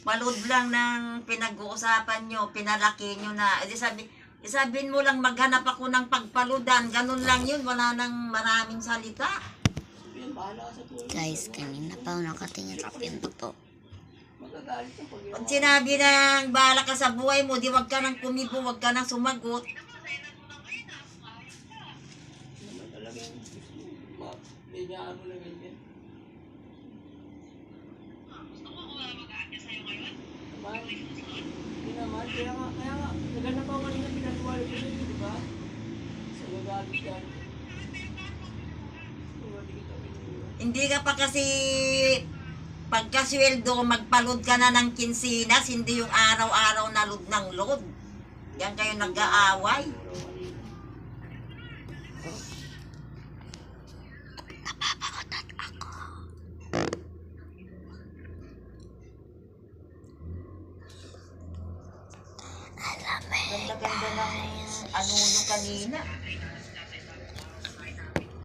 Palod lang ng pinag-uusapan nyo, pinalaki nyo na. Sabihin mo lang maghanap ako ng pagpaludan. Ganun lang yun, wala nang maraming salita. Guys, kanina pa ako nakatingin sa pinto po. Pag sinabi ng bahala ka sa buhay mo, di wag ka nang kumibo, wag ka nang sumagot. Hindi naman, kaya nga, naghanap ako kanina pinatuwala ko sa'yo, di ba? Sa gagalit yan. Hindi ka pa kasi pagkasweldo, magpalod ka na ng kinsinas, hindi yung araw-araw na load ng load. Yan kayo nag-aaway. Napapautan ako. Alam mo, Ganda-ganda ng ano nyo kanina.